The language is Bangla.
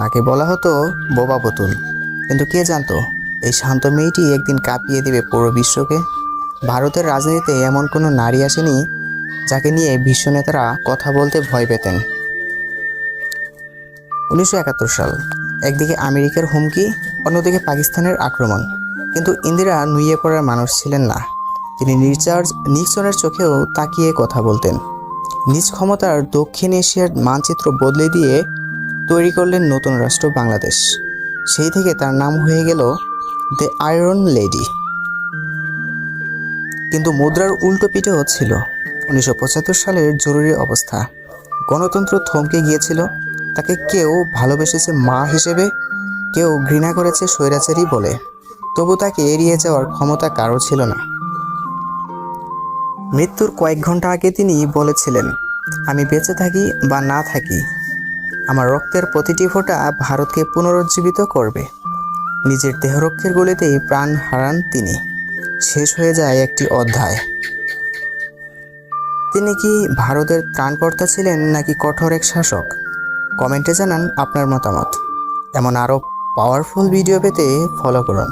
তাকে বলা হতো বোবা পুতুল। কিন্তু কে জানতো এই শান্ত মেয়েটি একদিন কাঁপিয়ে দেবে পুরো বিশ্বকে। ভারতের রাজনীতিতে এমন কোনো নারী আসেনি যাকে নিয়ে বিশ্ব নেতারা কথা বলতে ভয় পেতেন। 1971 সাল, একদিকে আমেরিকার হুমকি, অন্যদিকে পাকিস্তানের আক্রমণ। কিন্তু ইন্দিরা নুয়ে পড়ার মানুষ ছিলেন না। তিনি নিক্সনের চোখেও তাকিয়ে কথা বলতেন। নিজ ক্ষমতার দক্ষিণ এশিয়ার মানচিত্র বদলে দিয়ে তৈরি করলেন নতুন রাষ্ট্র বাংলাদেশ। সেই থেকে তার নাম হয়ে গেল দ্য আয়রন লেডি। কিন্তু মুদ্রার উল্টো পিঠেও ছিল 1975 সালের জরুরি অবস্থা। গণতন্ত্র থমকে গিয়েছিল। তাকে কেউ ভালোবেসেছে মা হিসেবে, কেউ ঘৃণা করেছে স্বৈরাচারী বলে। তবু তাকে এড়িয়ে যাওয়ার ক্ষমতা কারো ছিল না। মৃত্যুর কয়েক ঘন্টা আগে তিনি বলেছিলেন, আমি বেঁচে থাকি বা না থাকি, আমার রক্তের প্রতিটি ফোঁটা ভারতকে পুনরুজ্জীবিত করবে। নিজের দেহরক্ষের গলিতেই প্রাণ হারান তিনি। শেষ হয়ে যায় একটি অধ্যায়। তিনি কি ভারতের ত্রাণকর্তা ছিলেন নাকি কঠোর এক শাসক? কমেন্টে জানান আপনার মতামত। এমন আরও পাওয়ারফুল ভিডিও পেতে ফলো করুন।